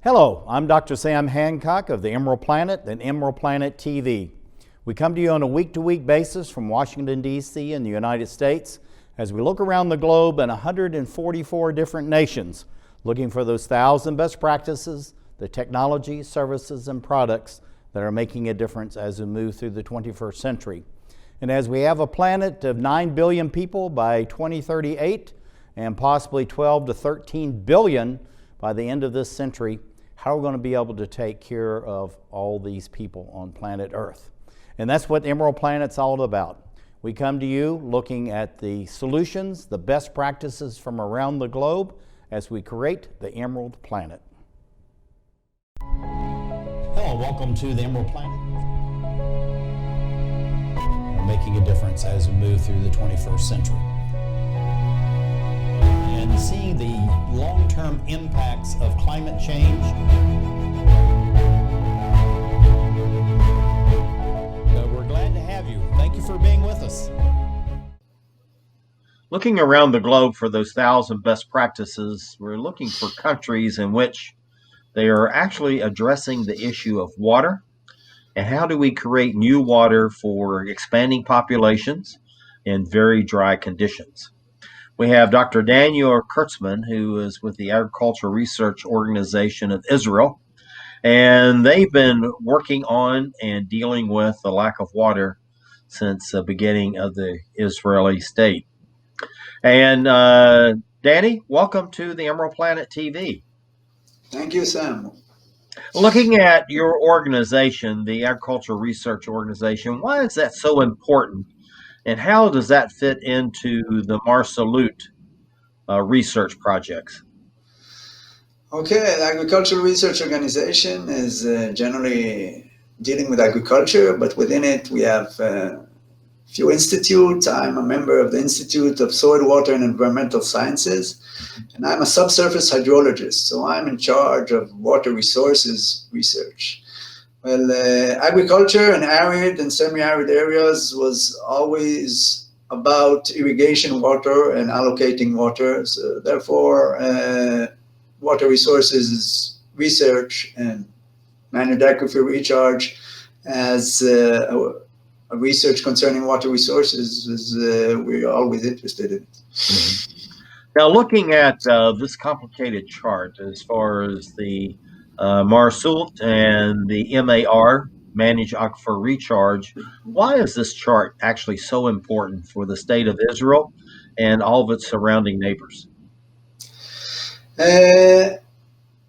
Hello, I'm Dr. Sam Hancock of the Emerald Planet and Emerald Planet TV. We come to you on a week-to-week basis from Washington, D.C. in the United States as we look around the globe in 144 different nations, looking for those 1,000 best practices, the technology, services, and products that are making a difference as we move through the 21st century. And as we have a planet of 9 billion people by 2038 and possibly 12 to 13 billion by the end of this century, how are we going to be able to take care of all these people on planet Earth? And that's what Emerald Planet's all about. We come to you looking at the solutions, the best practices from around the globe as we create the Emerald Planet. Hello, welcome to the Emerald Planet. We're making a difference as we move through the 21st century. And seeing the long-term impacts of climate change. We're glad to have you. Thank you for being with us. Looking around the globe for those 1,000 best practices, we're looking for countries in which they are actually addressing the issue of water and how do we create new water for expanding populations in very dry conditions. We have Dr. Daniel Kurtzman, who is with the Agricultural Research Organization of Israel, and they've been working on and dealing with the lack of water since the beginning of the Israeli state. And Danny, welcome to the Emerald Planet TV. Thank you, Sam. Looking at your organization, the Agricultural Research Organization, why is that so important? And how does that fit into the Marsalut research projects? Okay, the Agricultural Research Organization is generally dealing with agriculture, but within it we have a few institutes. I'm a member of the Institute of Soil, Water, and Environmental Sciences, and I'm a subsurface hydrologist, so I'm in charge of water resources research. Well, agriculture in arid and semi-arid areas was always about irrigation water and allocating water. So therefore, water resources research and managed aquifer recharge as a research concerning water resources is we're always interested in. Mm-hmm. Now, looking at this complicated chart as far as the Marsalut and the MAR, Managed Aquifer Recharge, why is this chart actually so important for the state of Israel and all of its surrounding neighbors?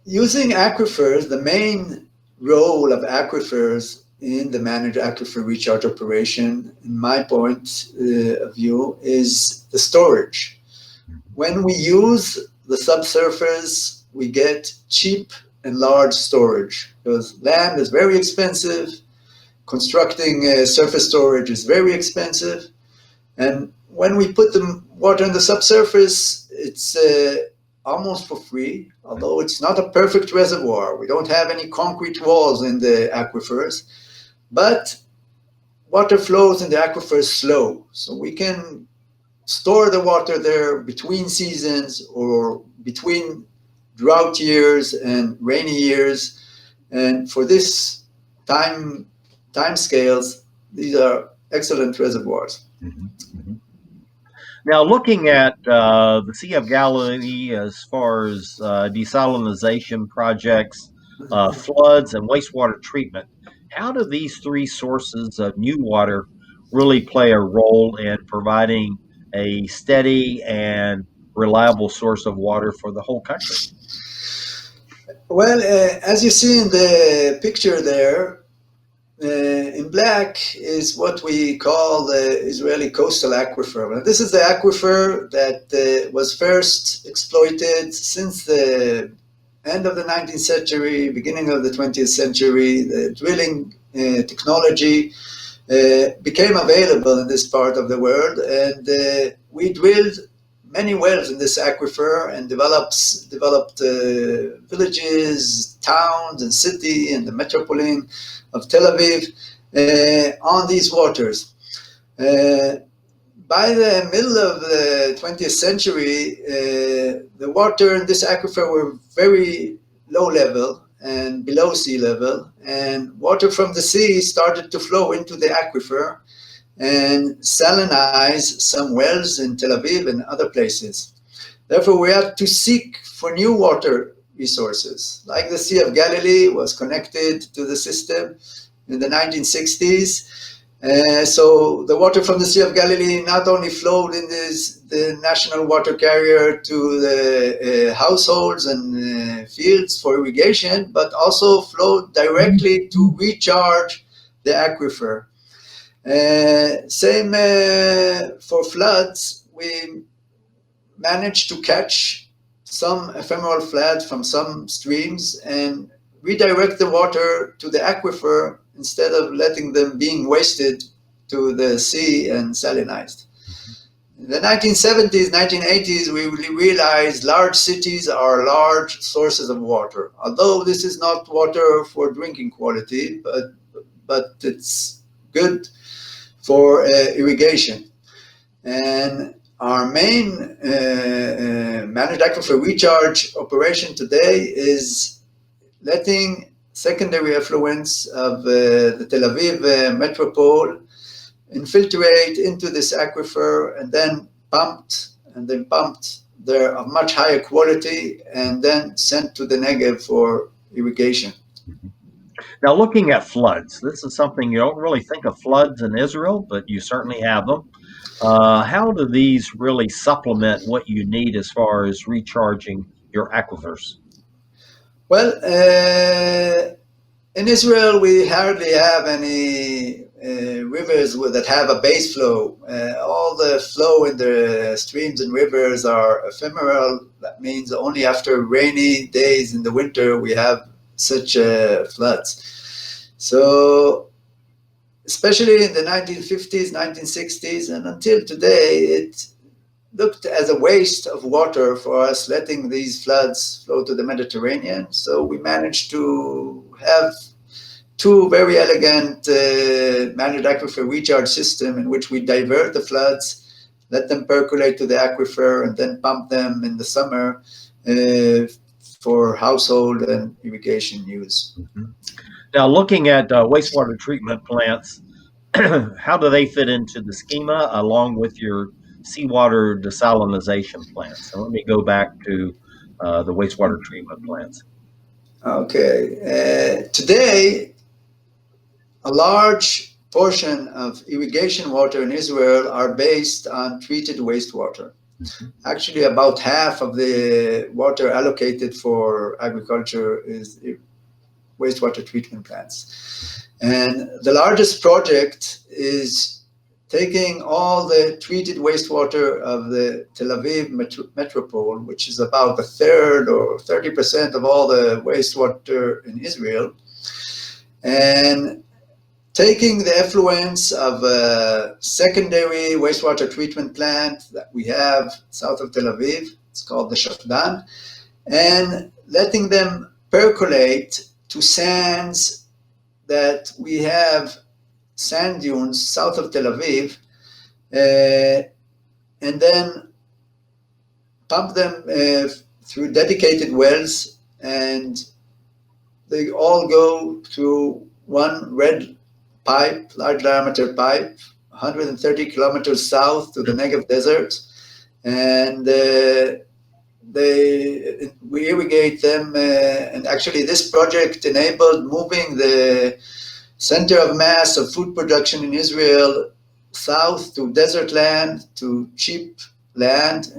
Using aquifers, the main role of aquifers in the Managed Aquifer Recharge operation, in my point of view, is the storage. When we use the subsurface, we get cheap and large storage because land is very expensive. Constructing surface storage is very expensive. And when we put the water in the subsurface, it's almost for free, although it's not a perfect reservoir. We don't have any concrete walls in the aquifers, but water flows in the aquifers slow. So we can store the water there between seasons or between drought years and rainy years, and for this time scales, these are excellent reservoirs. Mm-hmm. Mm-hmm. Now, looking at the Sea of Galilee as far as desalination projects, floods, and wastewater treatment, how do these three sources of new water really play a role in providing a steady and reliable source of water for the whole country? Well, as you see in the picture there, in black is what we call the Israeli coastal aquifer. Well, this is the aquifer that was first exploited since the end of the 19th century, beginning of the 20th century. The drilling technology became available in this part of the world, and we drilled many wells in this aquifer and developed villages, towns, and city, and the metropolitan of Tel Aviv on these waters. By the middle of the 20th century, the water in this aquifer were very low level, and below sea level, and water from the sea started to flow into the aquifer and salinize some wells in Tel Aviv and other places. Therefore, we had to seek for new water resources, like the Sea of Galilee was connected to the system in the 1960s. So the water from the Sea of Galilee not only flowed in the national water carrier to the households and fields for irrigation, but also flowed directly to recharge the aquifer. Same for floods. We managed to catch some ephemeral flood from some streams and redirect the water to the aquifer instead of letting them being wasted to the sea and salinized. In the 1970s, 1980s, we realized large cities are large sources of water. Although this is not water for drinking quality, but it's good for irrigation. And our main managed aquifer recharge operation today is letting secondary effluents of the Tel Aviv metropole infiltrate into this aquifer and then pumped they're of much higher quality and then sent to the Negev for irrigation. Now, looking at floods, this is something you don't really think of floods in Israel, but you certainly have them. How do these really supplement what you need as far as recharging your aquifers? Well, in Israel, we hardly have any rivers that have a base flow. All the flow in the streams and rivers are ephemeral. That means only after rainy days in the winter we have such floods. So, especially in the 1950s, 1960s, and until today, it looked as a waste of water for us letting these floods flow to the Mediterranean. So we managed to have two very elegant managed aquifer recharge system in which we divert the floods, let them percolate to the aquifer, and then pump them in the summer for household and irrigation use. Mm-hmm. Now, looking at wastewater treatment plants, how do they fit into the schema along with your seawater desalination plants? So let me go back to the wastewater treatment plants. Okay. Today, a large portion of irrigation water in Israel are based on treated wastewater. Mm-hmm. Actually, about half of the water allocated for agriculture is wastewater treatment plants. And the largest project is taking all the treated wastewater of the Tel Aviv metropole, which is about a third or 30% of all the wastewater in Israel, and taking the effluents of a secondary wastewater treatment plant that we have south of Tel Aviv, it's called the Shafdan, and letting them percolate to sands that we have sand dunes south of Tel Aviv, and then pump them through dedicated wells, and they all go through one red pipe, large diameter pipe, 130 kilometers south to the Negev desert, and we irrigate them. And actually, this project enabled moving the center of mass of food production in Israel south to desert land, to cheap land.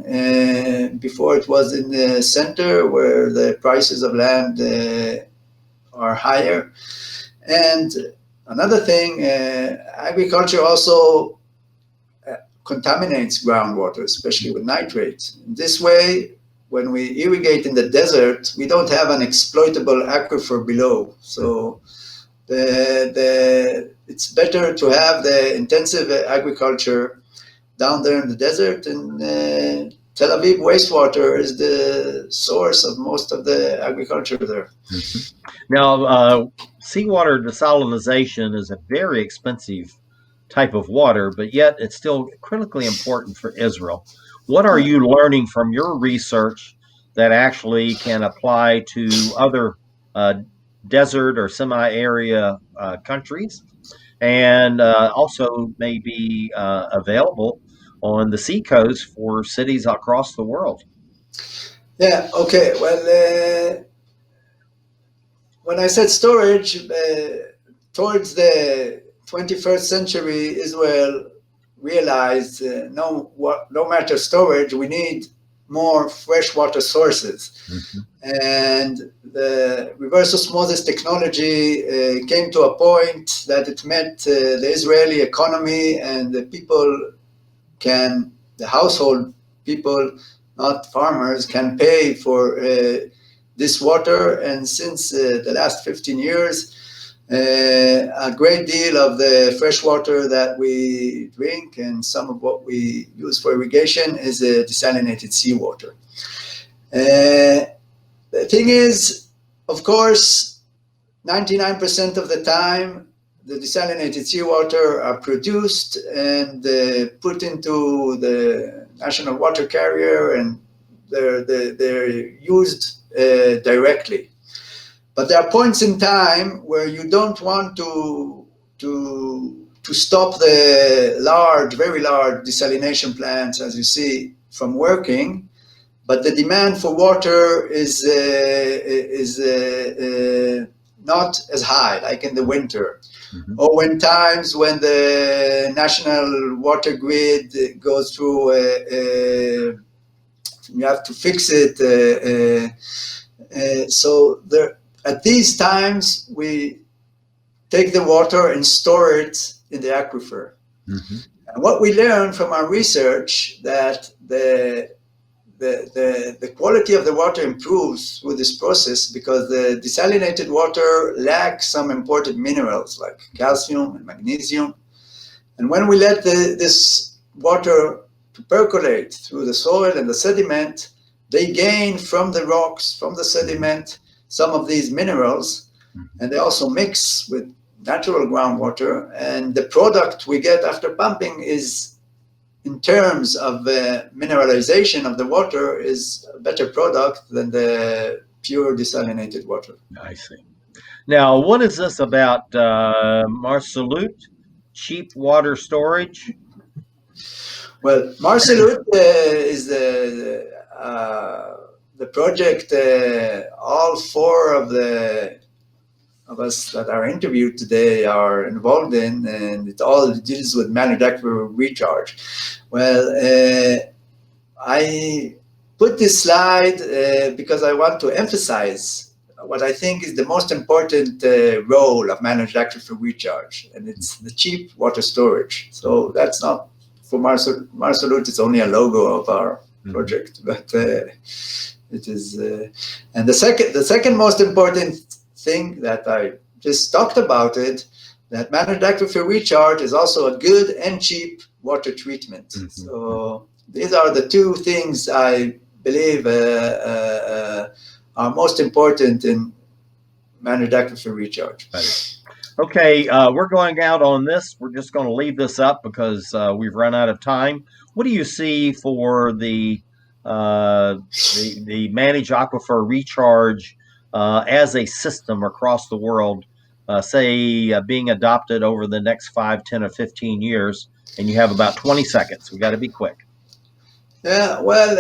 Before it was in the center where the prices of land are higher. And another thing, agriculture also contaminates groundwater, especially with nitrates. This way, when we irrigate in the desert, we don't have an exploitable aquifer below. So it's better to have the intensive agriculture down there in the desert, and Tel Aviv wastewater is the source of most of the agriculture there. Mm-hmm. Now, seawater desalination is a very expensive type of water, but yet it's still critically important for Israel. What are you learning from your research that actually can apply to other desert or semi-area countries, and also may be available on the seacoast for cities across the world. Yeah, okay. Well, when I said storage, towards the 21st century, Israel realized no matter storage, we need more freshwater sources. Mm-hmm. And the reverse osmosis technology came to a point that it met the Israeli economy, and the people the household people, not farmers, can pay for this water. And since the last 15 years, a great deal of the fresh water that we drink and some of what we use for irrigation is desalinated seawater. The thing is, of course, 99% of the time, the desalinated seawater are produced and put into the national water carrier, and they're used directly. But there are points in time where you don't want to stop the very large desalination plants, as you see, from working. But the demand for water is not as high, like in the winter, Mm-hmm. or when times when the national water grid goes through, you have to fix it. So at these times, we take the water and store it in the aquifer. Mm-hmm. And what we learned from our research that the quality of the water improves with this process because the desalinated water lacks some important minerals like calcium and magnesium. And when we let this water to percolate through the soil and the sediment, they gain from the rocks, from the sediment, some of these minerals, and they also mix with natural groundwater. And the product we get after pumping is, in terms of mineralization of the water, is a better product than the pure desalinated water. I see. Now, what is this about Marsalut, cheap water storage? Well, Marsalut is the project all four of us that are interviewed today are involved in, and it all deals with managed aquifer recharge. Well, I put this slide because I want to emphasize what I think is the most important role of managed aquifer recharge, and it's the cheap water storage. So that's not for Marsalut, it's only a logo of our project, but it is. And the second most important thing that I just talked about it, that managed aquifer recharge is also a good and cheap water treatment. Mm-hmm. So these are the two things I believe are most important in managed aquifer recharge. Right. Okay, we're going out on this. We're just going to leave this up because we've run out of time. What do you see for the managed aquifer recharge as a system across the world, being adopted over the next 5, 10, or 15 years? And you have about 20 seconds. We got to be quick. Yeah, well,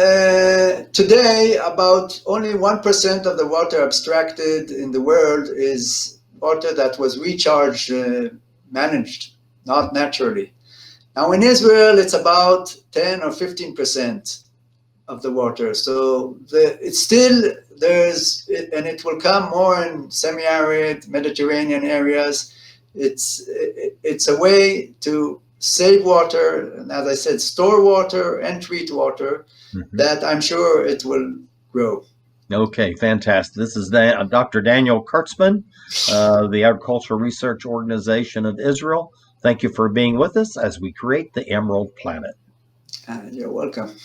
today about only 1% of the water abstracted in the world is water that was recharged, managed, not naturally. Now in Israel, it's about 10 or 15% of the water. So it's still, and it will come more in semi-arid Mediterranean areas. It's a way to save water, and as I said, store water and treat water, that I'm sure it will grow. Okay, fantastic. This is Dr. Daniel Kurtzman, the Agricultural Research Organization of Israel. Thank you for being with us as we create the Emerald Planet. You're welcome.